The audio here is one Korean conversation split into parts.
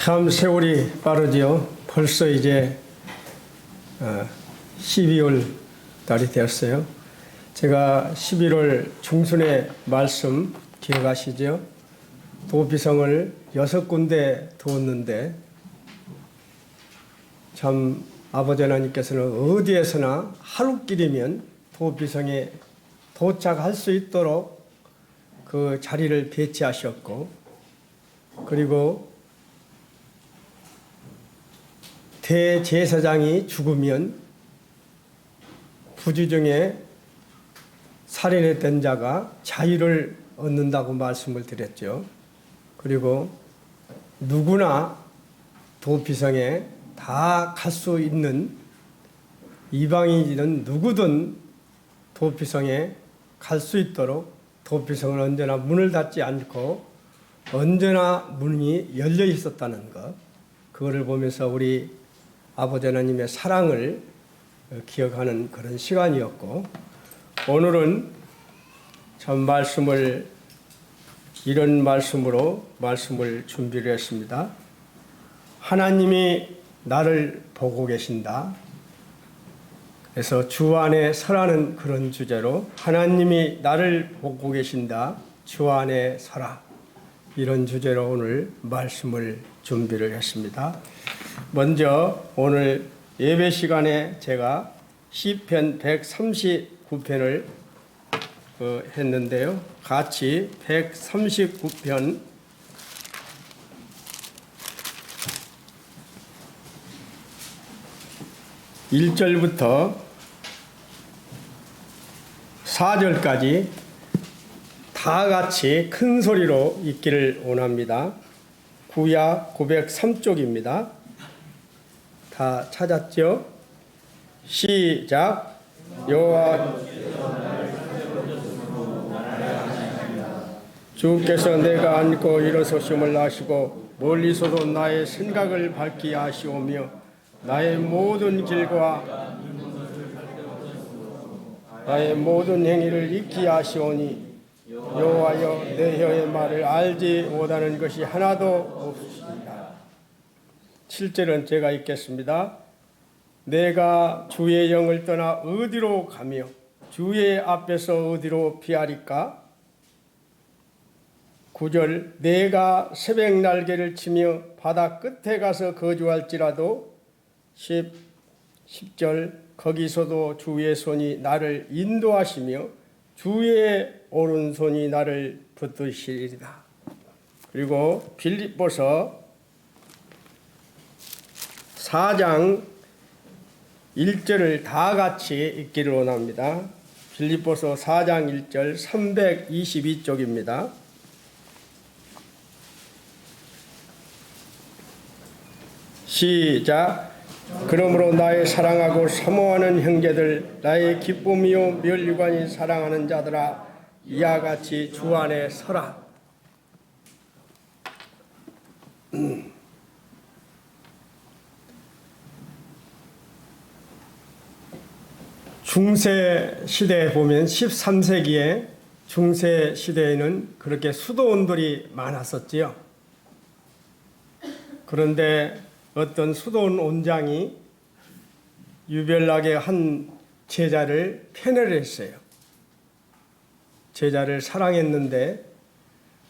참 세월이 빠르지요. 벌써 이제 12월 달이 되었어요. 제가 11월 중순에 말씀 기억하시죠? 도피성을 6군데 두었는데 참 아버지 하나님께서는 어디에서나 하루길이면 도피성에 도착할 수 있도록 그 자리를 배치하셨고, 그리고 대제사장이 죽으면 부지 중에 살인했던 자가 자유를 얻는다고 말씀을 드렸죠. 그리고 누구나 도피성에 다 갈 수 있는, 이방인이든 누구든 도피성에 갈 수 있도록 도피성은 언제나 문을 닫지 않고 언제나 문이 열려 있었다는 것, 그거를 보면서 우리 아버지 하나님의 사랑을 기억하는 그런 시간이었고, 오늘은 참 말씀을 이런 말씀으로 말씀을 준비를 했습니다. 하나님이 나를 보고 계신다. 그래서 주 안에 서라는 그런 주제로 하나님이 나를 보고 계신다. 주 안에 서라. 이런 주제로 오늘 말씀을 준비를 했습니다. 먼저 오늘 예배 시간에 제가 시편 139편을 했는데요. 같이 139편 1절부터 4절까지 다 같이 큰 소리로 읽기를 원합니다. 구약 903쪽입니다. 다 찾았죠? 시작. 여호와 주께서 내가 앉고 일어서심을 아시고 멀리서도 나의 생각을 밝게 하시오며 나의 모든 길과 나의 모든 행위를 익히 하시오니 여호와여 내 혀의 말을 알지 못하는 것이 하나도 없으시리라. 7절은 제가 읽겠습니다. 내가 주의 영을 떠나 어디로 가며 주의 앞에서 어디로 피하리까? 9절 내가 새벽 날개를 치며 바다 끝에 가서 거주할지라도 10절 거기서도 주의 손이 나를 인도하시며 주의 오른손이 나를 붙드시리다. 그리고 빌립보서 4장 1절을 다 같이 읽기를 원합니다. 빌립보서 4장 1절 322쪽입니다. 시작. 그러므로 나의 사랑하고 사모하는 형제들, 나의 기쁨이요 멸류관이 사랑하는 자들아, 이와 같이 주 안에 서라. 중세 시대에 보면 13세기에 중세 시대에는 그렇게 수도원들이 많았었지요. 그런데 어떤 수도원 원장이 유별나게 한 제자를 편애를 했어요. 제자를 사랑했는데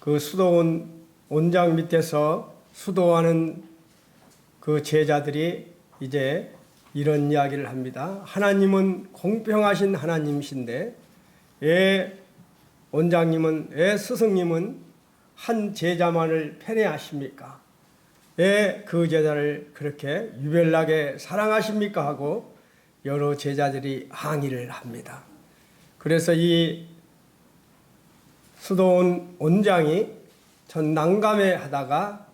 그 수도원 원장 밑에서 수도하는 그 제자들이 이제 이런 이야기를 합니다. 하나님은 공평하신 하나님이신데 왜 원장님은, 왜 스승님은 한 제자만을 편애하십니까? 왜 그 제자를 그렇게 유별나게 사랑하십니까? 하고 여러 제자들이 항의를 합니다. 그래서 이 수도원 원장이 전 난감해 하다가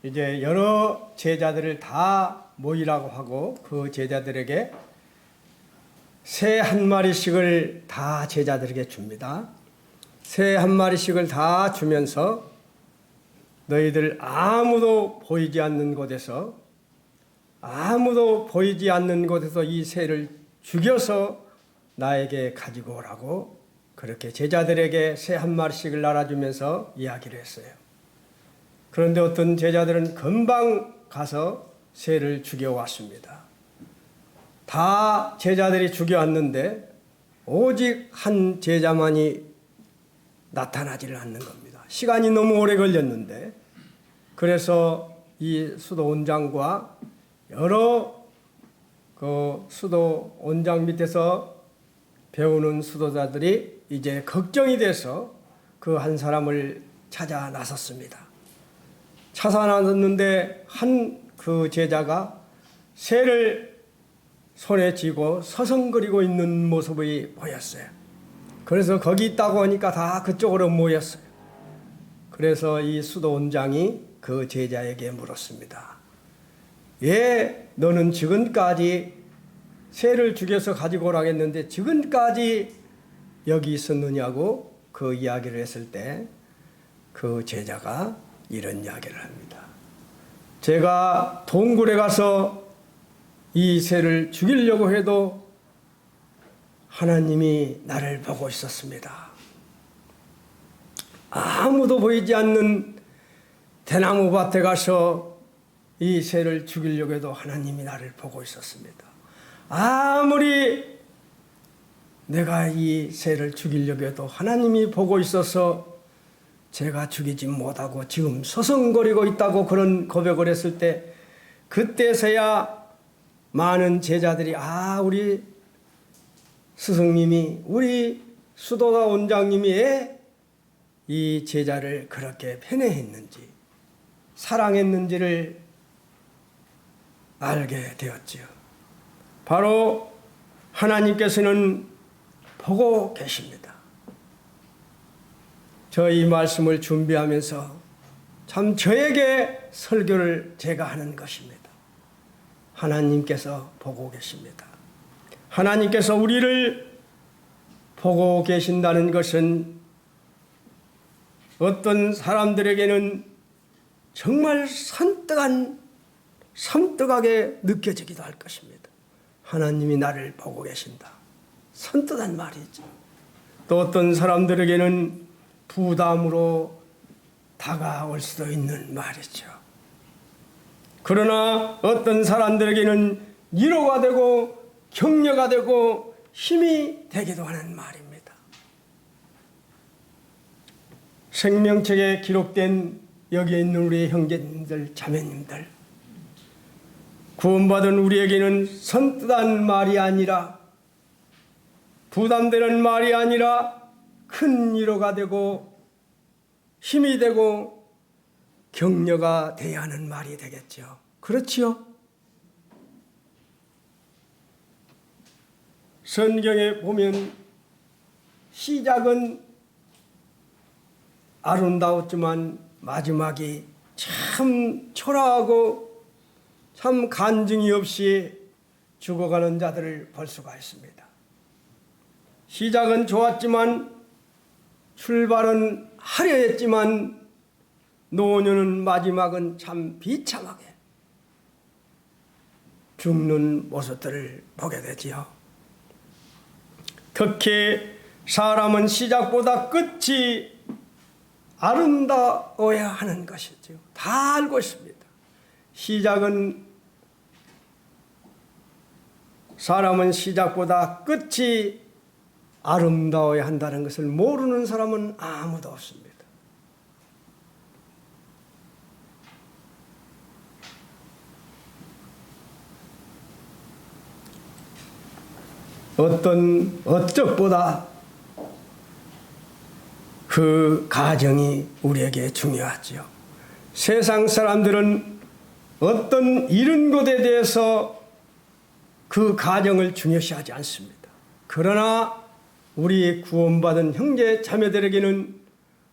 이제 여러 제자들을 다 모이라고 하고 그 제자들에게 새 한 마리씩을 다 제자들에게 줍니다. 새 한 마리씩을 다 주면서 너희들 아무도 보이지 않는 곳에서 이 새를 죽여서 나에게 가지고 오라고 그렇게 제자들에게 새 한 마리씩을 날아주면서 이야기를 했어요. 그런데 어떤 제자들은 금방 가서 새를 죽여왔습니다. 다 제자들이 죽여왔는데 오직 한 제자만이 나타나지를 않는 겁니다. 시간이 너무 오래 걸렸는데, 그래서 이 수도 원장과 여러 그 수도 원장 밑에서 배우는 수도자들이 이제 걱정이 돼서 그 한 사람을 찾아 나섰습니다. 찾아 나섰는데 한 그 제자가 새를 손에 쥐고 서성거리고 있는 모습이 보였어요. 그래서 거기 있다고 하니까 다 그쪽으로 모였어요. 그래서 이 수도 원장이 그 제자에게 물었습니다. 왜 너는 지금까지 새를 죽여서 가지고 오라고 했는데 지금까지 여기 있었느냐고 그 이야기를 했을 때 그 제자가 이런 이야기를 합니다. 제가 동굴에 가서 이 새를 죽이려고 해도 하나님이 나를 보고 있었습니다. 아무도 보이지 않는 대나무 밭에 가서 이 새를 죽이려고 해도 하나님이 나를 보고 있었습니다. 아무리 내가 이 새를 죽이려고 해도 하나님이 보고 있어서 제가 죽이지 못하고 지금 서성거리고 있다고 그런 고백을 했을 때, 그때서야 많은 제자들이 우리 스승님이, 우리 수도사 원장님이 왜 이 제자를 그렇게 편애했는지, 사랑했는지를 알게 되었지요. 바로 하나님께서는 보고 계십니다. 저희 말씀을 준비하면서 참 저에게 설교를 제가 하는 것입니다. 하나님께서 보고 계십니다. 하나님께서 우리를 보고 계신다는 것은 어떤 사람들에게는 정말 섬뜩하게 느껴지기도 할 것입니다. 하나님이 나를 보고 계신다. 섬뜩한 말이죠. 또 어떤 사람들에게는 부담으로 다가올 수도 있는 말이죠. 그러나 어떤 사람들에게는 위로가 되고 격려가 되고 힘이 되기도 하는 말입니다. 생명책에 기록된 여기에 있는 우리 형제님들, 자매님들, 구원받은 우리에게는 선뜻한 말이 아니라, 부담되는 말이 아니라 큰 위로가 되고 힘이 되고 격려가 돼야 하는 말이 되겠죠. 그렇지요? 성경에 보면 시작은 아름다웠지만 마지막이 참 초라하고 참 간증이 없이 죽어가는 자들을 볼 수가 있습니다. 시작은 좋았지만, 출발은 화려했지만, 노년은 마지막은 참 비참하게 죽는 모습들을 보게 되지요. 특히 사람은 시작보다 끝이 아름다워야 하는 것이죠. 다 알고 있습니다. 사람은 시작보다 끝이 아름다워야 한다는 것을 모르는 사람은 아무도 없습니다. 어떤 업적보다 그 가정이 우리에게 중요하지요. 세상 사람들은 어떤 이른 것에 대해서 그 가정을 중요시하지 않습니다. 그러나 우리 구원받은 형제 자매들에게는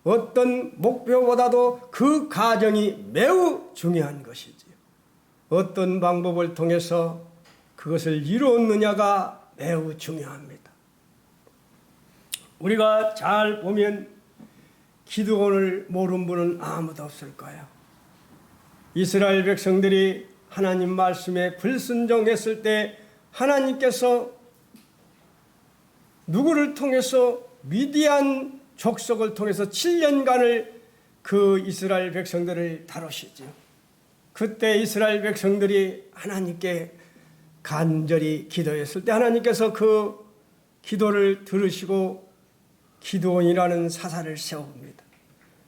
어떤 목표보다도 그 가정이 매우 중요한 것이지요. 어떤 방법을 통해서 그것을 이루었느냐가 매우 중요합니다. 우리가 잘 보면 기드온을 모르는 분은 아무도 없을 거예요. 이스라엘 백성들이 하나님 말씀에 불순종했을 때 하나님께서 누구를 통해서, 미디안 족속을 통해서 7년간을 그 이스라엘 백성들을 다루시죠. 그때 이스라엘 백성들이 하나님께 간절히 기도했을 때 하나님께서 그 기도를 들으시고 기드온이라는 사사를 세웁니다.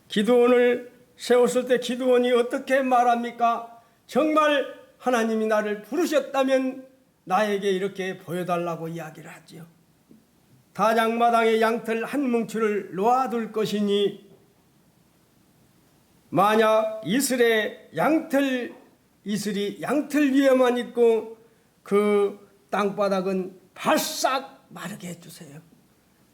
기드온을 세웠을 때 기드온이 어떻게 말합니까? 정말 하나님이 나를 부르셨다면 나에게 이렇게 보여달라고 이야기를 하지요. 다장마당에 양털 한 뭉치를 놓아둘 것이니 만약 이슬이 양털 위에만 있고 그 땅바닥은 바싹 마르게 해주세요.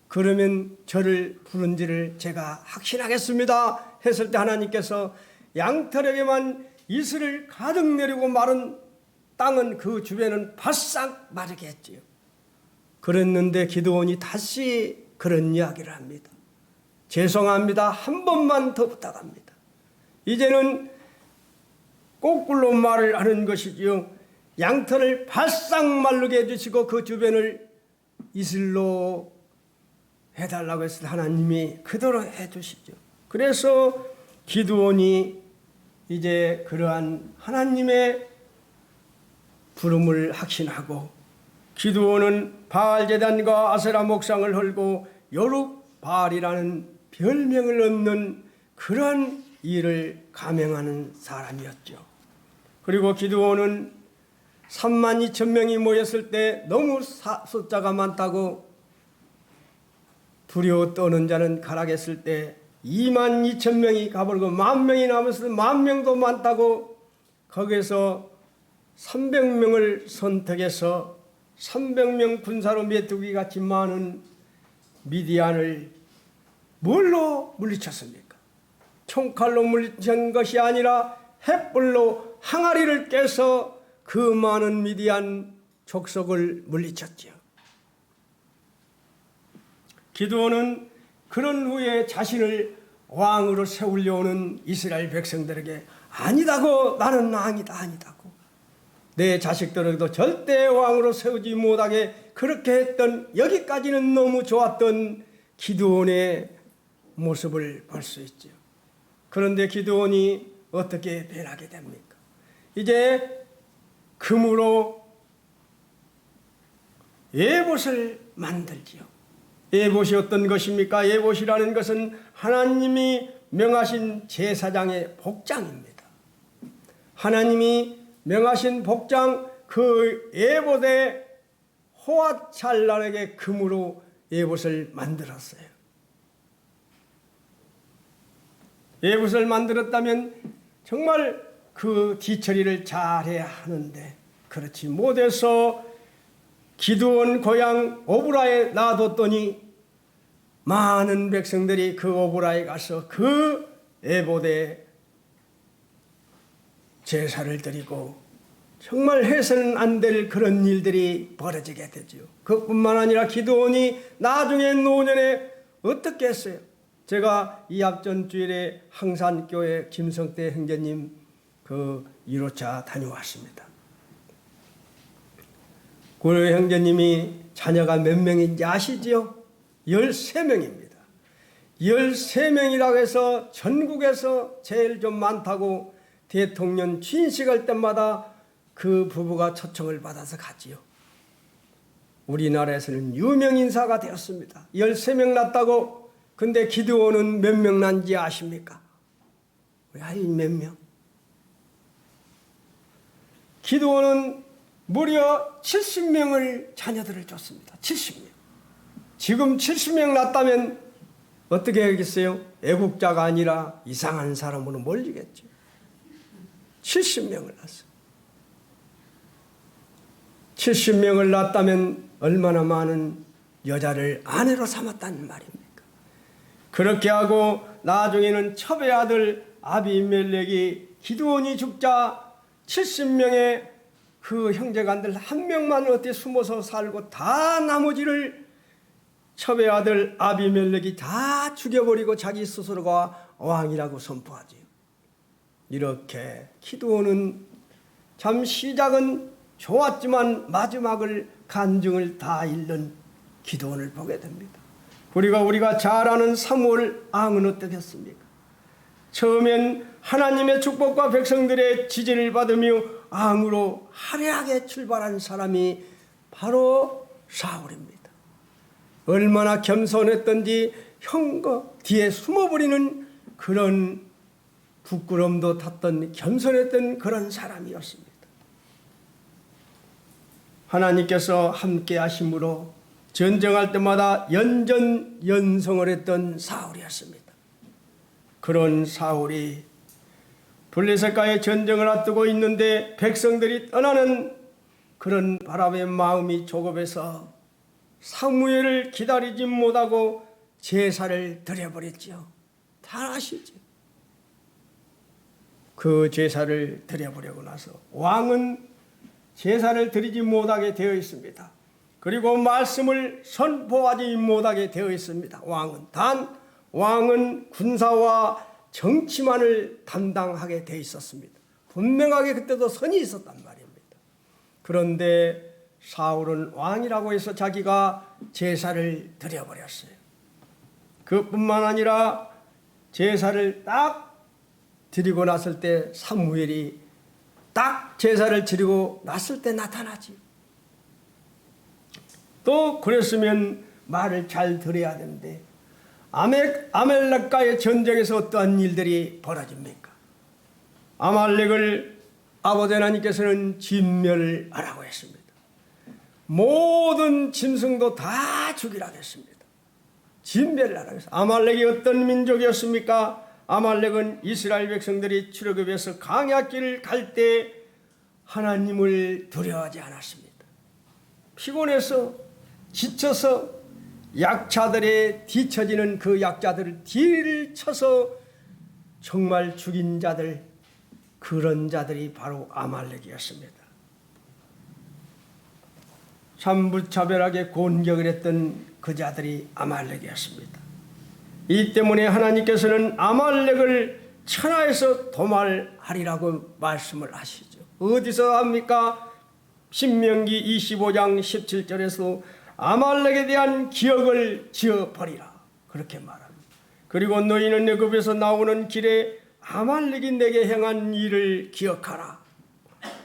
그러면 저를 부른지를 제가 확신하겠습니다 했을 때 하나님께서 양털에게만 이슬을 가득 내리고 마른 땅은 그 주변은 바싹 마르게 했지요. 그랬는데 기드온이 다시 그런 이야기를 합니다. 죄송합니다. 한 번만 더 부탁합니다. 이제는 거꾸로 말을 하는 것이지요. 양털을 바싹 마르게 해주시고 그 주변을 이슬로 해달라고 했을 때 하나님이 그대로 해주시죠. 그래서 기드온이 이제 그러한 하나님의 부름을 확신하고 기드온은 바알 제단과 아세라 목상을 헐고 여룹바알이라는 별명을 얻는 그런 일을 감행하는 사람이었죠. 그리고 기드온은 32,000명이 모였을 때 너무 숫자가 많다고 두려워 떠는 자는 가라겠을 때 22,000명이 가버리고 10,000명이 남았을 때 10,000명도 많다고 거기에서 300명을 선택해서 300명 군사로 메뚜기 같이 많은 미디안을 뭘로 물리쳤습니까? 총칼로 물리친 것이 아니라 횃불로 항아리를 깨서 그 많은 미디안 족속을 물리쳤지요. 기드온은 그런 후에 자신을 왕으로 세우려는 이스라엘 백성들에게 아니다고, 나는 아니다고, 내 자식들에게도 절대 왕으로 세우지 못하게 그렇게 했던, 여기까지는 너무 좋았던 기드온의 모습을 볼 수 있죠. 그런데 기드온이 어떻게 변하게 됩니까? 이제 금으로 예봇을 만들지요. 예봇이 어떤 것입니까? 예봇이라는 것은 하나님이 명하신 제사장의 복장입니다. 하나님이 명하신 복장, 그 예봇에 호화찬란하게 금으로 예봇을 만들었어요. 예봇을 만들었다면 정말 그 뒤처리를 잘해야 하는데 그렇지 못해서 기드온 고향 오브라에 놔뒀더니 많은 백성들이 그 오브라에 가서 그 예봇에 제사를 드리고 정말 해서는 안 될 그런 일들이 벌어지게 되죠. 그뿐만 아니라 기드온이 나중에 노년에 어떻게 했어요? 제가 이 앞전 주일에 항산교회 김성태 형제님 그 1호차 다녀왔습니다. 그 형제님이 자녀가 몇 명인지 아시지요? 13명입니다. 13명이라고 해서 전국에서 제일 좀 많다고 대통령 취임식할 때마다 그 부부가 초청을 받아서 가지요. 우리나라에서는 유명인사가 되었습니다. 13명 낳았다고. 근데 기드온은 몇 명 낳은지 아십니까? 아이 몇 명? 기드온은 무려 70명을 자녀들을 줬습니다. 70명. 지금 70명 낳았다면 어떻게 하겠어요? 애국자가 아니라 이상한 사람으로 몰리겠죠. 70명을 낳았어요. 70명을 낳았다면 얼마나 많은 여자를 아내로 삼았다는 말입니까? 그렇게 하고 나중에는 첩의 아들 아비멜렉이 기드온이 죽자 70명의 그 형제간들 한 명만 어디 숨어서 살고 다 나머지를 첩의 아들 아비멜렉이 다 죽여버리고 자기 스스로가 왕이라고 선포하지요. 이렇게 기드온은 참 시작은 좋았지만 마지막을 간증을 다 잃는 기드온을 보게 됩니다. 우리가 잘 아는 사무엘 왕은 어떻겠습니까? 처음엔 하나님의 축복과 백성들의 지지를 받으며 왕으로 화려하게 출발한 사람이 바로 사울입니다. 얼마나 겸손했던지 형거 뒤에 숨어버리는 그런 부끄러움도 탔던 겸손했던 그런 사람이었습니다. 하나님께서 함께 하심으로 전쟁할 때마다 연전연승을 했던 사울이었습니다. 그런 사울이 블레셋과의 전쟁을 앞두고 있는데 백성들이 떠나는 그런 바람에 마음이 조급해서 사무엘을 기다리지 못하고 제사를 드려버렸죠. 다 아시죠? 그 제사를 드려버리고 나서 왕은 제사를 드리지 못하게 되어 있습니다. 그리고 말씀을 선포하지 못하게 되어 있습니다. 왕은 군사와 정치만을 담당하게 되어 있었습니다. 분명하게 그때도 선이 있었단 말입니다. 그런데 사울은 왕이라고 해서 자기가 제사를 드려버렸어요. 그뿐만 아니라 제사를 딱 드리고 났을 때 사무엘이 딱 제사를 드리고 났을 때 나타나지. 또 그랬으면 말을 잘 들어야 되는데 아말렉과의 전쟁에서 어떠한 일들이 벌어집니까? 아말렉을 아버지 하나님께서는 진멸하라고 했습니다. 모든 짐승도 다 죽이라고 했습니다. 진멸하라고 했습니다. 아말렉이 어떤 민족이었습니까? 아말렉은 이스라엘 백성들이 출애굽해서 광야길을 갈 때 하나님을 두려워하지 않았습니다. 피곤해서 지쳐서 약자들의 뒤처지는 그 약자들을 뒤를 쳐서 정말 죽인 자들, 그런 자들이 바로 아말렉이었습니다. 참부차별하게 공격을 했던 그 자들이 아말렉이었습니다. 이 때문에 하나님께서는 아말렉을 천하에서 도말하리라고 말씀을 하시죠. 어디서 합니까? 신명기 25장 17절에서 아말렉에 대한 기억을 지어버리라 그렇게 말합니다. 그리고 너희는 애굽에서 나오는 길에 아말렉이 내게 행한 일을 기억하라.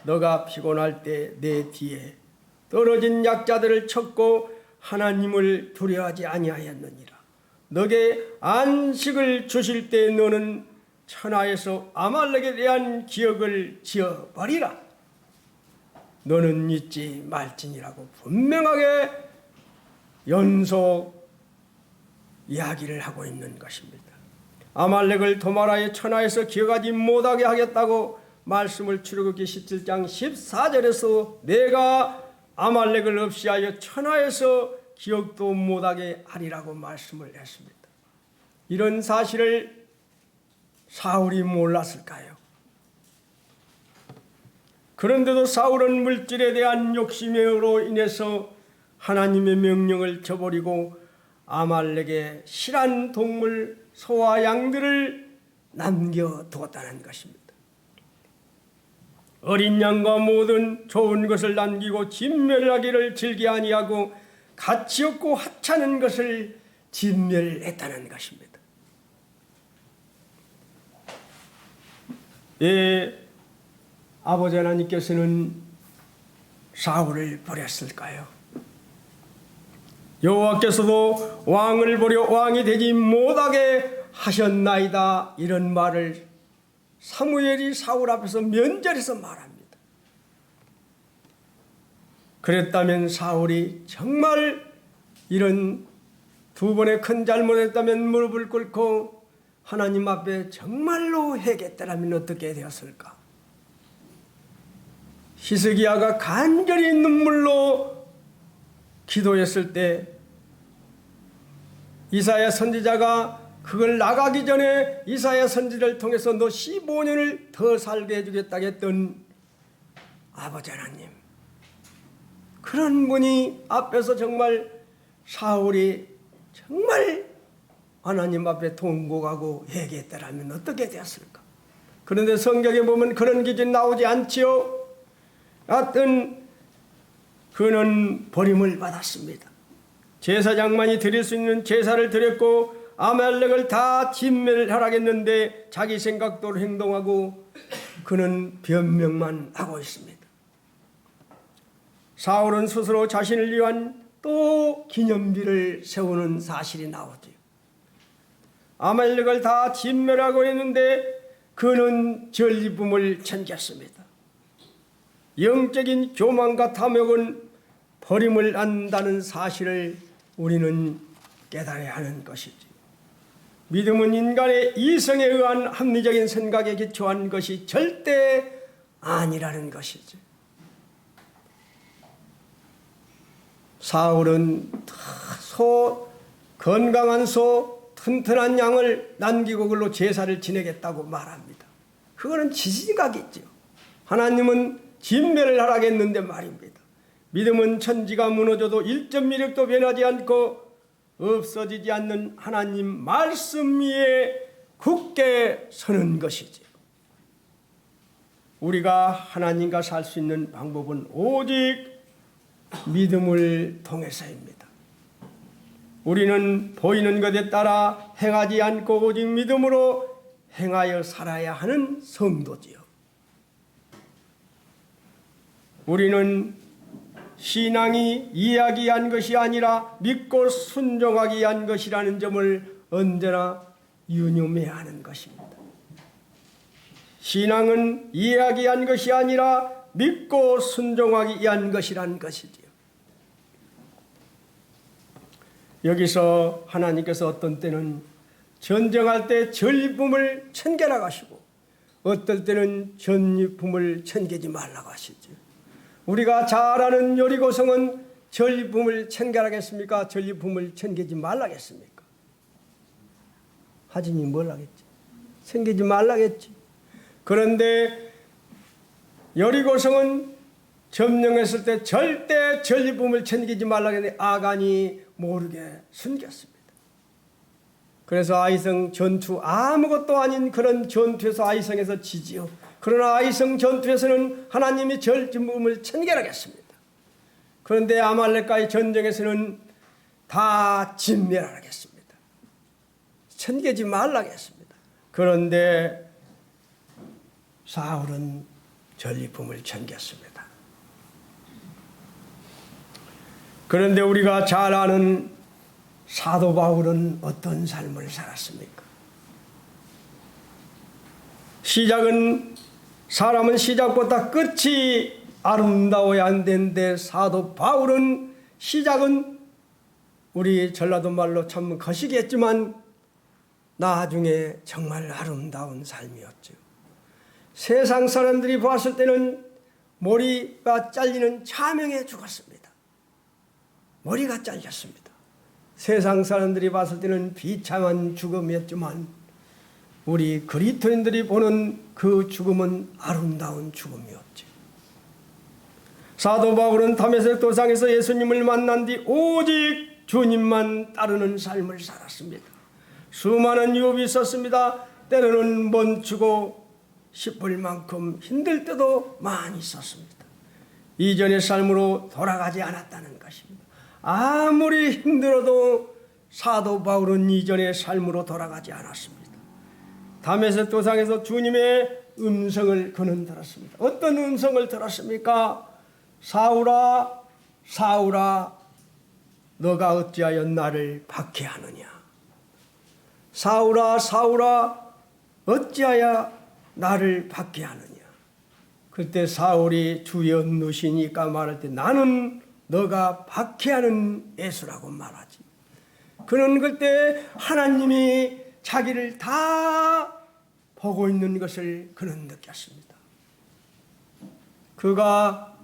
너가 피곤할 때 내 뒤에 떨어진 약자들을 쳤고 하나님을 두려워하지 아니하였느니라. 너게 안식을 주실 때 너는 천하에서 아말렉에 대한 기억을 지어버리라. 너는 잊지 말지니라고 분명하게 연속 이야기를 하고 있는 것입니다. 아말렉을 도말하여 천하에서 기억하지 못하게 하겠다고 말씀을 출애굽기 17장 14절에서 내가 아말렉을 없이하여 천하에서 기억도 못하게 하리라고 말씀을 했습니다. 이런 사실을 사울이 몰랐을까요? 그런데도 사울은 물질에 대한 욕심으로 인해서 하나님의 명령을 저버리고 아말렉의 실한 동물 소와 양들을 남겨두었다는 것입니다. 어린 양과 모든 좋은 것을 남기고 진멸하기를 즐겨 아니하고 가치 없고 하찮은 것을 진멸했다는 것입니다. 왜 아버지 하나님께서는 사울을 버렸을까요? 여호와께서도 왕을 버려 왕이 되지 못하게 하셨나이다, 이런 말을 사무엘이 사울 앞에서 면전에서 말합니다. 그랬다면 사울이 정말 이런 두 번의 큰 잘못했다면 무릎을 꿇고 하나님 앞에 정말로 회개했다면 어떻게 되었을까? 히스기야가 간절히 눈물로 기도했을 때 이사야 선지자가 그걸 나가기 전에 이사야 선지를 통해서 너 15년을 더 살게 해주겠다고 했던 아버지 하나님, 그런 분이 앞에서 정말 사울이 정말 하나님 앞에 통곡하고 회개했다면 어떻게 되었을까? 그런데 성경에 보면 그런 기준이 나오지 않지요. 하여튼 그는 버림을 받았습니다. 제사장만이 드릴 수 있는 제사를 드렸고 아말렉을 다 진멸하라겠는데 자기 생각대로 행동하고 그는 변명만 하고 있습니다. 사울은 스스로 자신을 위한 또 기념비를 세우는 사실이 나오죠. 아말렉을 다 진멸하고 했는데 그는 전리품을 챙겼습니다. 영적인 교만과 탐욕은 버림을 안다는 사실을 우리는 깨달아야 하는 것이지. 믿음은 인간의 이성에 의한 합리적인 생각에 기초한 것이 절대 아니라는 것이지. 사울은 건강한 소, 튼튼한 양을 남기고 그걸로 제사를 지내겠다고 말합니다. 그거는 지지각이죠. 하나님은 진멸을 하라겠는데 말입니다. 믿음은 천지가 무너져도 1.1획도 변하지 않고 없어지지 않는 하나님 말씀 위에 굳게 서는 것이지. 우리가 하나님과 살 수 있는 방법은 오직 믿음을 통해서입니다. 우리는 보이는 것에 따라 행하지 않고 오직 믿음으로 행하여 살아야 하는 성도지요. 우리는 신앙이 이야기한 것이 아니라 믿고 순종하기 위한 것이라는 점을 언제나 유념해야 하는 것입니다. 신앙은 이야기한 것이 아니라 믿고 순종하기 위한 것이라는 것이지요. 여기서 하나님께서 어떤 때는 전쟁할 때 전리품을 챙겨라 가시고 어떨 때는 전리품을 챙기지 말라고 하시죠. 우리가 잘 아는 여리고성은 전리품을 챙겨라겠습니까? 전리품을 챙기지 말라겠습니까? 하진이 뭘 하겠지? 챙기지 말라겠지. 그런데 여리고성은 점령했을 때 절대 전리품을 챙기지 말라겠는데 아간이 모르게 숨겼습니다. 그래서 아이성 전투, 아무것도 아닌 그런 전투에서 아이성에서 지지요. 그러나 아이성 전투에서는 하나님이 전리품을 챙겨라겠습니다. 그런데 아말렉과의 전쟁에서는 다 진멸하겠습니다. 챙기지 말라겠습니다. 그런데 사울은 전리품을 챙겼습니다. 그런데 우리가 잘 아는 사도 바울은 어떤 삶을 살았습니까? 사람은 시작보다 끝이 아름다워야 안 되는데 사도 바울은 시작은 우리 전라도 말로 참 거시기했지만 나중에 정말 아름다운 삶이었죠. 세상 사람들이 봤을 때는 머리가 잘리는 차명에 죽었습니다. 머리가 잘렸습니다. 세상 사람들이 봤을 때는 비참한 죽음이었지만 우리 그리스도인들이 보는 그 죽음은 아름다운 죽음이었지. 사도 바울은 다메섹 도상에서 예수님을 만난 뒤 오직 주님만 따르는 삶을 살았습니다. 수많은 유업이 있었습니다. 때로는 멈추고 싶을 만큼 힘들 때도 많이 있었습니다. 이전의 삶으로 돌아가지 않았다는 것입니다. 아무리 힘들어도 사도 바울은 이전의 삶으로 돌아가지 않았습니다. 다메섹 도상에서 주님의 음성을 그는 들었습니다. 어떤 음성을 들었습니까? 사울아, 사울아, 너가 어찌하여 나를 박해하느냐? 사울아, 사울아, 어찌하여 나를 박해하느냐? 그때 사울이 주여 누시니까 말할 때 나는 너가 박해하는 예수라고 말하지. 그는 그때 하나님이 자기를 다 보고 있는 것을 그는 느꼈습니다. 그가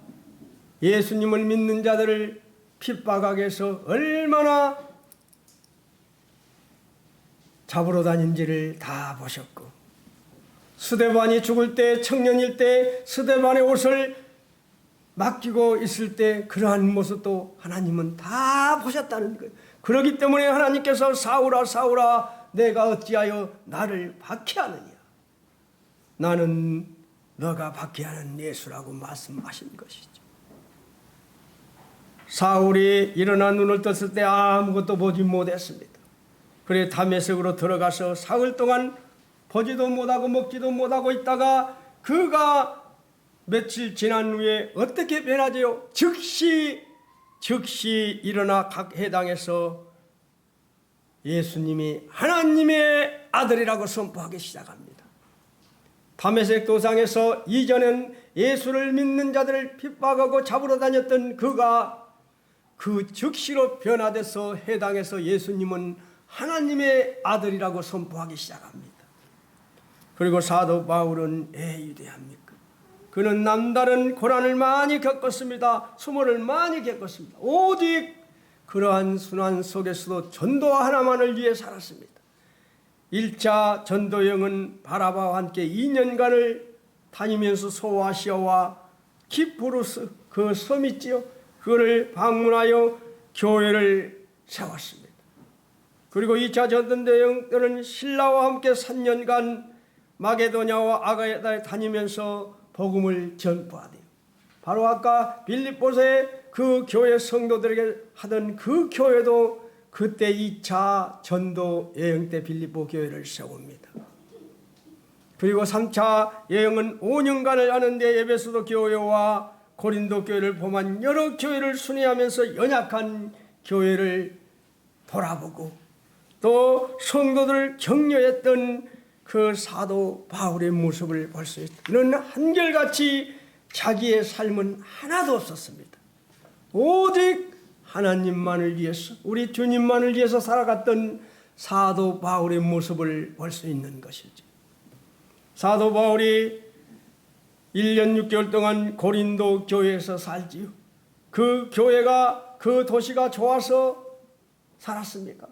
예수님을 믿는 자들을 핍박하기 위해서 얼마나 잡으러 다닌지를 다 보셨고, 스데반이 죽을 때, 청년일 때 스데반의 옷을 맡기고 있을 때 그러한 모습도 하나님은 다 보셨다는 거예요. 그렇기 때문에 하나님께서 사울아, 사울아, 내가 어찌하여 나를 박해하느냐? 나는 너가 박해하는 예수라고 말씀하신 것이죠. 사울이 일어나 눈을 떴을 때 아무것도 보지 못했습니다. 그래 다메섹으로 들어가서 사흘 동안 보지도 못하고 먹지도 못하고 있다가 그가 며칠 지난 후에 어떻게 변하지요? 즉시 일어나 각 해당에서 예수님이 하나님의 아들이라고 선포하기 시작합니다. 다메섹 도상에서 이전엔 예수를 믿는 자들을 핍박하고 잡으러 다녔던 그가 그 즉시로 변화돼서 해당에서 예수님은 하나님의 아들이라고 선포하기 시작합니다. 그리고 사도 바울은 위대합니까? 그는 남다른 고난을 많이 겪었습니다. 수모를 많이 겪었습니다. 오직 그러한 순환 속에서도 전도 하나만을 위해 살았습니다. 1차 전도 여행은 바라바와 함께 2년간을 다니면서 소아시아와 키프루스 그 섬 있지요. 그를 방문하여 교회를 세웠습니다. 그리고 2차 전도 여행 때는 신라와 함께 3년간 마게도냐와 아가야다에 다니면서 복음을 전파하되 바로 아까 빌립보서의 그 교회 성도들에게 하던 그 교회도 그때 2차 전도 여행 때 빌립보 교회를 세웁니다. 그리고 3차 여행은 5년간을 하는데 에베소도 교회와 고린도 교회를 포함한 여러 교회를 순회하면서 연약한 교회를 돌아보고 또 성도들을 격려했던 그 사도 바울의 모습을 볼 수 있다. 그는 한결같이 자기의 삶은 하나도 없었습니다. 오직 하나님만을 위해서 우리 주님만을 위해서 살아갔던 사도 바울의 모습을 볼 수 있는 것이죠. 사도 바울이 1년 6개월 동안 고린도 교회에서 살지요. 그 교회가 그 도시가 좋아서 살았습니까?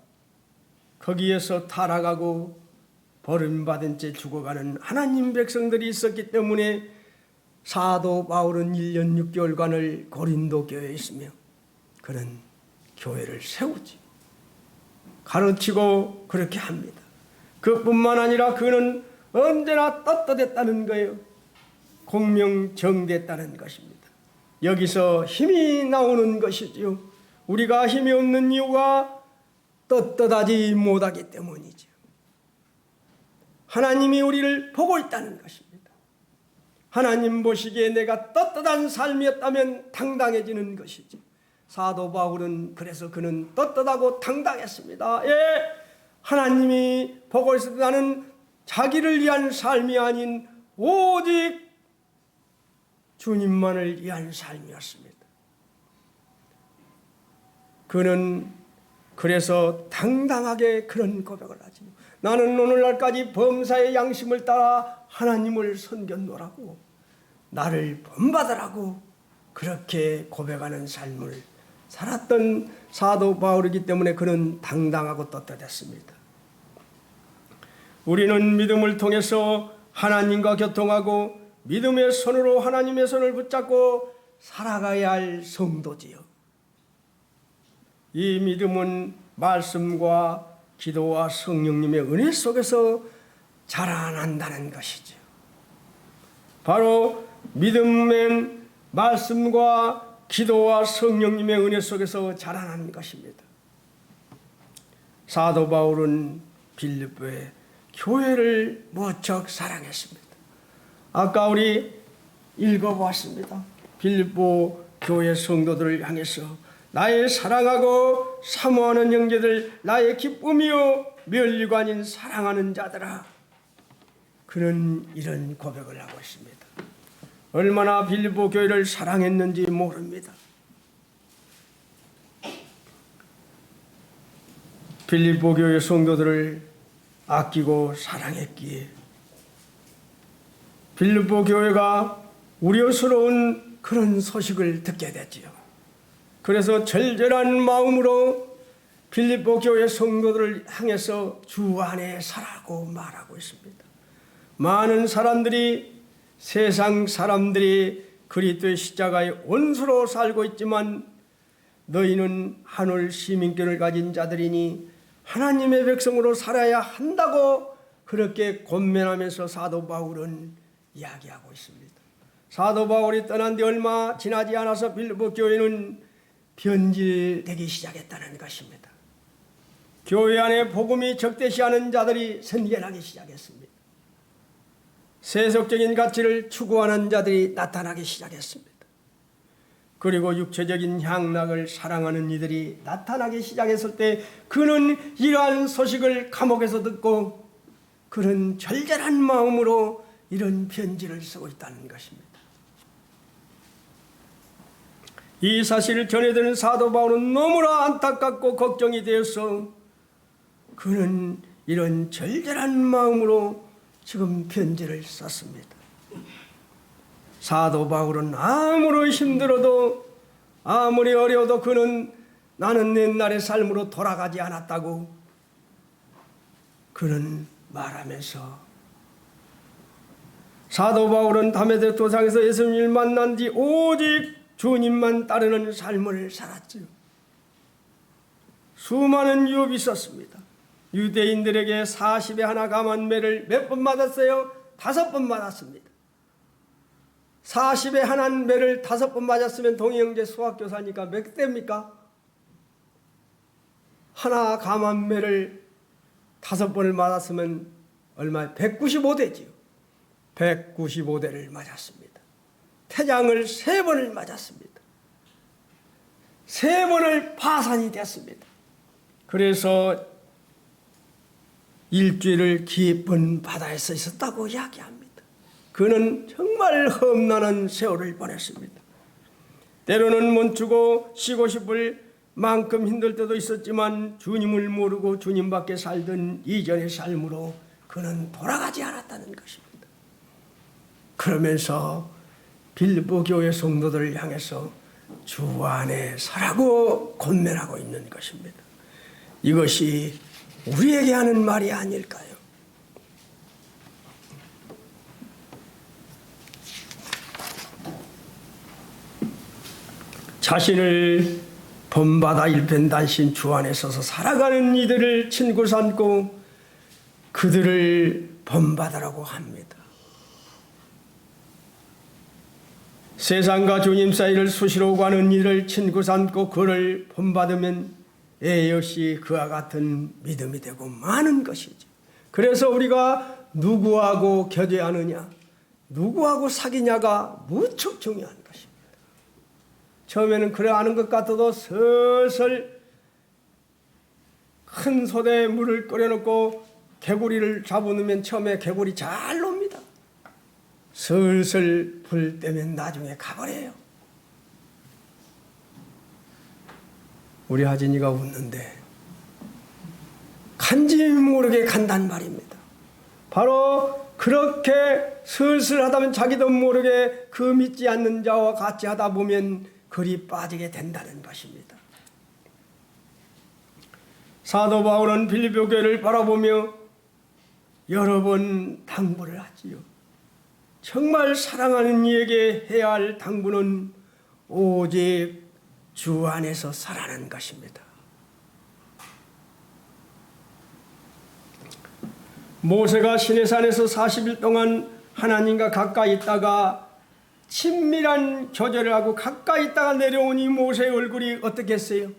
거기에서 타락하고 버림받은 채 죽어가는 하나님 백성들이 있었기 때문에 사도 바울은 1년 6개월간을 고린도 교회에 있으며 그는 교회를 세우지 가르치고 그렇게 합니다. 그뿐만 아니라 그는 언제나 떳떳했다는 거예요. 공명정대했다는 것입니다. 여기서 힘이 나오는 것이지요. 우리가 힘이 없는 이유가 떳떳하지 못하기 때문이죠. 하나님이 우리를 보고 있다는 것입니다. 하나님 보시기에 내가 떳떳한 삶이었다면 당당해지는 것이죠. 사도 바울은 그래서 그는 떳떳하고 당당했습니다. 하나님이 보고 있을 때 나는 자기를 위한 삶이 아닌 오직 주님만을 위한 삶이었습니다. 그는 그래서 당당하게 그런 고백을 하지. 나는 오늘날까지 범사의 양심을 따라 하나님을 섬겼노라고 나를 본받으라고 그렇게 고백하는 삶을 살았던 사도 바울이기 때문에 그는 당당하고 떳떳했습니다. 우리는 믿음을 통해서 하나님과 교통하고 믿음의 손으로 하나님의 손을 붙잡고 살아가야 할 성도지요. 이 믿음은 말씀과 기도와 성령님의 은혜 속에서 자라난다는 것이죠. 바로 믿음은 말씀과 기도와 성령님의 은혜 속에서 자라나는 것입니다. 사도 바울은 빌립보에 교회를 무척 사랑했습니다. 아까 우리 읽어보았습니다. 빌립보 교회 성도들을 향해서 나의 사랑하고 사모하는 형제들, 나의 기쁨이요 멸리가 아닌 사랑하는 자들아, 그는 이런 고백을 하고 있습니다. 얼마나 빌립보 교회를 사랑했는지 모릅니다. 빌립보 교회 성도들을 아끼고 사랑했기에 빌립보 교회가 우려스러운 그런 소식을 듣게 됐지요. 그래서 절절한 마음으로 빌립보 교회 성도들을 향해서 주 안에 살라고 말하고 있습니다. 많은 사람들이 세상 사람들이 그리스도의 십자가의 원수로 살고 있지만 너희는 하늘 시민권을 가진 자들이니 하나님의 백성으로 살아야 한다고 그렇게 권면하면서 사도 바울은 이야기하고 있습니다. 사도 바울이 떠난 지 얼마 지나지 않아서 빌립보 교회는 변질되기 시작했다는 것입니다. 교회 안에 복음이 적대시하는 자들이 생겨나기 시작했습니다. 세속적인 가치를 추구하는 자들이 나타나기 시작했습니다. 그리고 육체적인 향락을 사랑하는 이들이 나타나기 시작했을 때 그는 이러한 소식을 감옥에서 듣고 그런 절절한 마음으로 이런 편지를 쓰고 있다는 것입니다. 이 사실을 전해드는 사도 바울은 너무나 안타깝고 걱정이 되어서 그는 이런 절절한 마음으로 지금 편지를 썼습니다. 사도 바울은 아무리 힘들어도 아무리 어려워도 그는 나는 옛날의 삶으로 돌아가지 않았다고 그는 말하면서 사도 바울은 다메섹 도상에서 예수님을 만난 뒤 오직 주님만 따르는 삶을 살았지요. 수많은 유업이 있었습니다. 유대인들에게 40에 하나 감한 매를 몇 번 맞았어요? 5번 맞았습니다. 40에 하나 매를 5번 맞았으면 동희 형제 수학교사니까 몇 대입니까? 하나 감한 매를 5번을 맞았으면 얼마? 195대지요. 195대를 맞았습니다. 태장을 3번을 맞았습니다. 3번을 파산이 됐습니다. 그래서 일주일을 깊은 바다에서 있었다고 이야기합니다. 그는 정말 험난한 세월을 보냈습니다. 때로는 멈추고 쉬고 싶을 만큼 힘들 때도 있었지만 주님을 모르고 주님밖에 살던 이전의 삶으로 그는 돌아가지 않았다는 것입니다. 그러면서 빌립보 교회 성도들을 향해서 주 안에 서라고 권면하고 있는 것입니다. 이것이 우리에게 하는 말이 아닐까요? 자신을 본받아 일편단심 주 안에 서서 살아가는 이들을 친구 삼고 그들을 본받으라고 합니다. 세상과 주님 사이를 수시로 가는 이를 친구 삼고 그를 본받으면 애 역시 그와 같은 믿음이 되고 많은 것이죠. 그래서 우리가 누구하고 교제하느냐, 누구하고 사귀냐가 무척 중요한 것입니다. 처음에는 그래 아는 것 같아도 슬슬 큰 솥에 물을 끓여놓고 개구리를 잡아놓으면 처음에 개구리 잘 놉니다. 슬슬 불 때면 나중에 가버려요. 우리 하진이가 웃는데 간지 모르게 간단 말입니다. 바로 그렇게 슬슬 하다면 자기도 모르게 그 믿지 않는 자와 같이 하다 보면 그리 빠지게 된다는 것입니다. 사도 바울은 빌립보 교회를 바라보며 여러 번 당부를 하지요. 정말 사랑하는 이에게 해야 할 당부는 오직 주 안에서 살아가는 것입니다. 모세가 시내산에서 40일 동안 하나님과 가까이 있다가 친밀한 교제를 하고 가까이 있다가 내려오니 모세의 얼굴이 어떻게 했어요?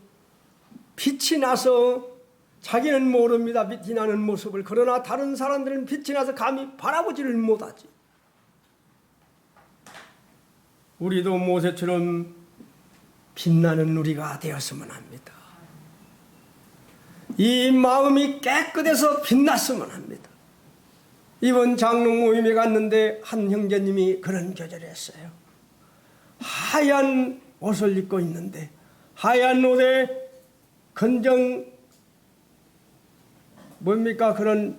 빛이 나서 자기는 모릅니다. 빛이 나는 모습을. 그러나 다른 사람들은 빛이 나서 감히 바라보지를 못하지. 우리도 모세처럼 빛나는 우리가 되었으면 합니다. 이 마음이 깨끗해서 빛났으면 합니다. 이번 장로 모임에 갔는데 한 형제님이 그런 교제를 했어요. 하얀 옷을 입고 있는데 하얀 옷에 건정 뭡니까 그런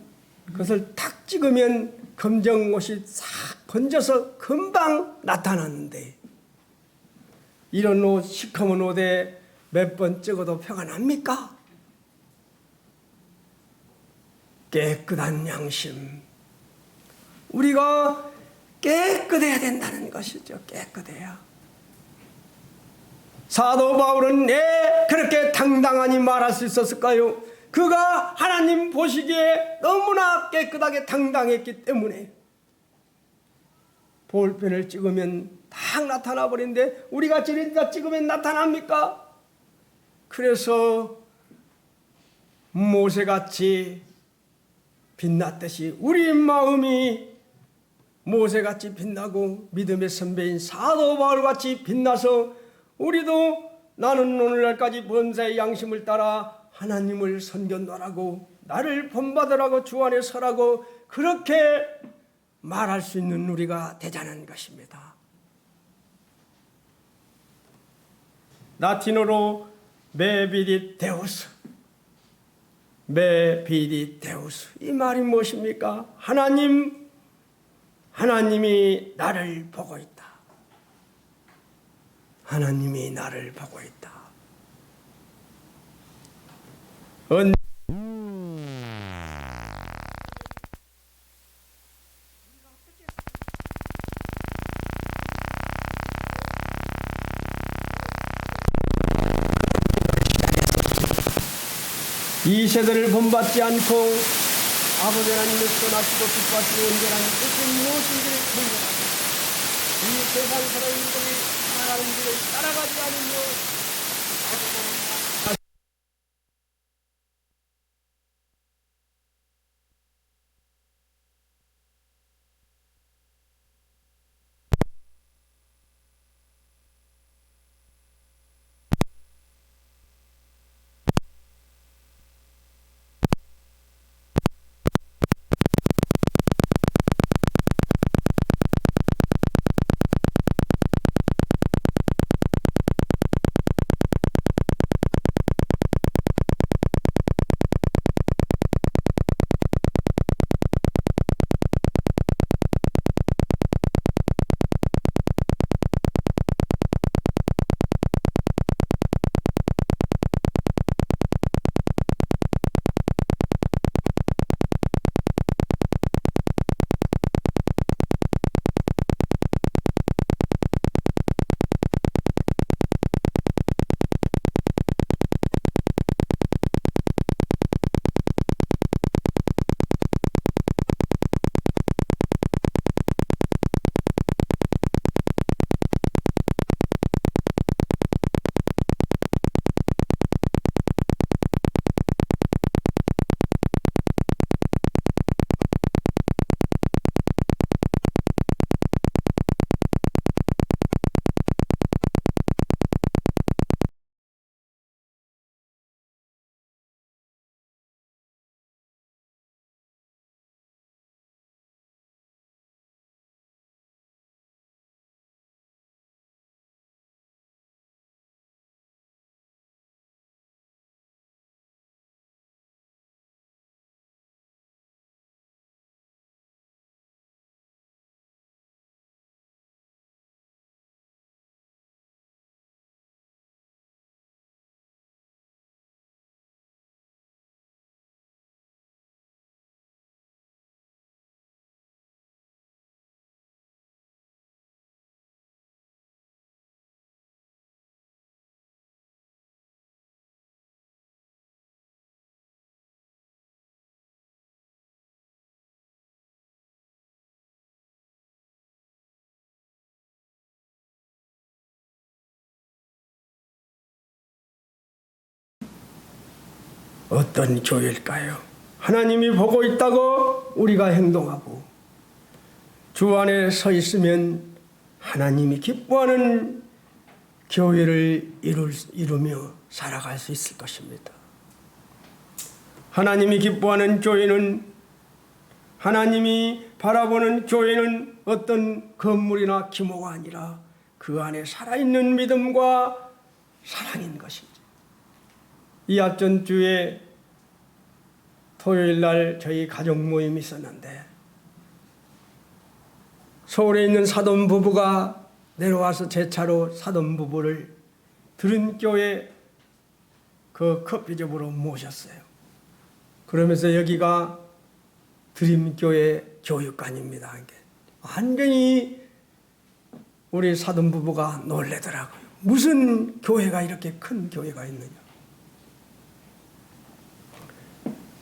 것을 탁 찍으면 검정 옷이 싹 번져서 금방 나타나는데 이런 옷 시커먼 옷에 몇 번 찍어도 표가 납니까? 깨끗한 양심. 우리가 깨끗해야 된다는 것이죠. 깨끗해야. 사도 바울은 왜 그렇게 당당하니 말할 수 있었을까요? 그가 하나님 보시기에 너무나 깨끗하게 당당했기 때문에 볼펜을 찍으면 딱 나타나 버리는데 우리가 지린다 찍으면 나타납니까? 그래서 모세같이 빛났듯이 우리 마음이 모세같이 빛나고 믿음의 선배인 사도 바울같이 빛나서 우리도 나는 오늘날까지 범사의 양심을 따라 하나님을 섬겼노라고 나를 본받으라고 주 안에 서라고 그렇게 말할 수 있는 우리가 되자는 것입니다. 라틴어로 메비디 데우스, 메비디 데우스, 이 말이 무엇입니까? 하나님이 나를 보고 있다. 하나님이 나를 보고 있다. 이 세대를 본받지 않고 아버지 하나님을 떠나시고 기뻐하시고 온전한 뜻이 무엇인지를 분별하고 이 세상 사람들이 살아가는 길을 따라가지 않으며 어떤 교회일까요? 하나님이 보고 있다고 우리가 행동하고 주 안에 서 있으면 하나님이 기뻐하는 교회를 이루며 살아갈 수 있을 것입니다. 하나님이 기뻐하는 교회는 하나님이 바라보는 교회는 어떤 건물이나 규모가 아니라 그 안에 살아있는 믿음과 사랑인 것입니다. 이 앞전 주에 토요일 날 저희 가족 모임이 있었는데 서울에 있는 사돈 부부가 내려와서 제 차로 사돈 부부를 들은교회 그 커피숍으로 모셨어요. 그러면서 여기가 드림교회 교육관입니다. 완전히 우리 사돈 부부가 놀래더라고요. 무슨 교회가 이렇게 큰 교회가 있느냐.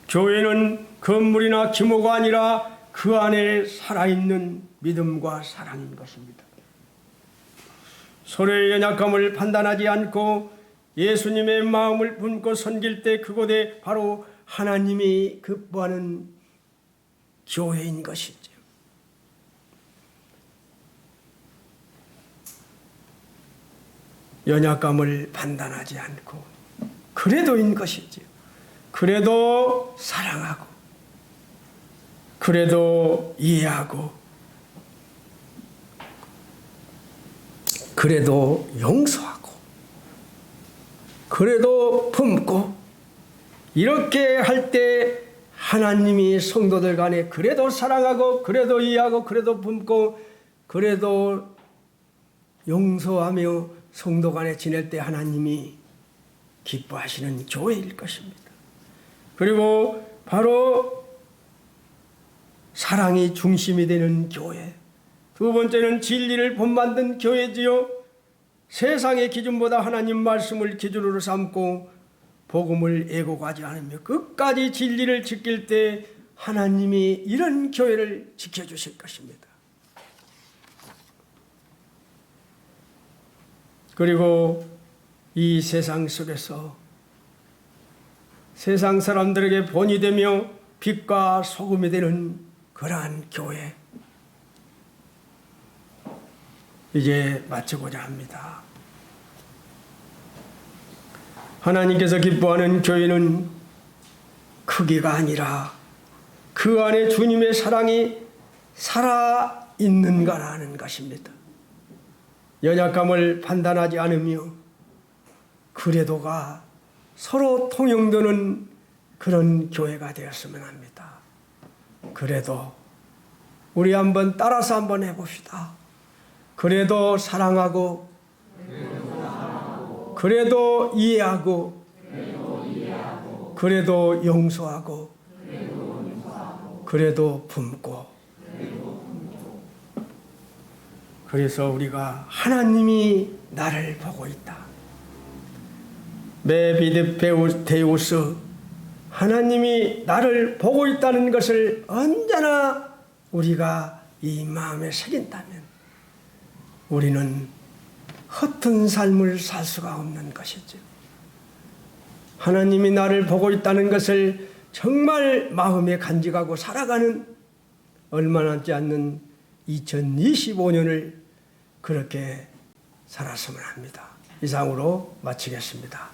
교회는 건물이나 규모가 아니라 그 안에 살아있는 믿음과 사랑인 것입니다. 서로의 연약함을 판단하지 않고 예수님의 마음을 품고 섬길 때 그곳에 바로 하나님이 기뻐하는 교회인 것이죠. 연약감을 판단하지 않고 그래도인 것이지요. 그래도 사랑하고 그래도 이해하고 그래도 용서하고 그래도 품고 이렇게 할 때 하나님이 성도들 간에 그래도 사랑하고 그래도 이해하고 그래도 품고 그래도 용서하며 성도 간에 지낼 때 하나님이 기뻐하시는 교회일 것입니다. 그리고 바로 사랑이 중심이 되는 교회. 두 번째는 진리를 본받는 교회지요. 세상의 기준보다 하나님 말씀을 기준으로 삼고 복음을 애고가지 않으며 끝까지 진리를 지킬 때 하나님이 이런 교회를 지켜주실 것입니다. 그리고 이 세상 속에서 세상 사람들에게 본이 되며 빛과 소금이 되는 그러한 교회, 이제 마치고자 합니다. 하나님께서 기뻐하는 교회는 크기가 아니라 그 안에 주님의 사랑이 살아있는가라는 것입니다. 연약감을 판단하지 않으며 그래도가 서로 통용되는 그런 교회가 되었으면 합니다. 그래도 우리 한번 따라서 한번 해봅시다. 그래도 사랑하고 그래도 이해하고 그래도 용서하고 그래도 품고 그래서 우리가 하나님이 나를 보고 있다. 메비데우스 하나님이 나를 보고 있다는 것을 언제나 우리가 이 마음에 새긴다면 우리는 허튼 삶을 살 수가 없는 것이죠. 하나님이 나를 보고 있다는 것을 정말 마음에 간직하고 살아가는 얼마 남지 않는 2025년을 그렇게 살았으면 합니다. 이상으로 마치겠습니다.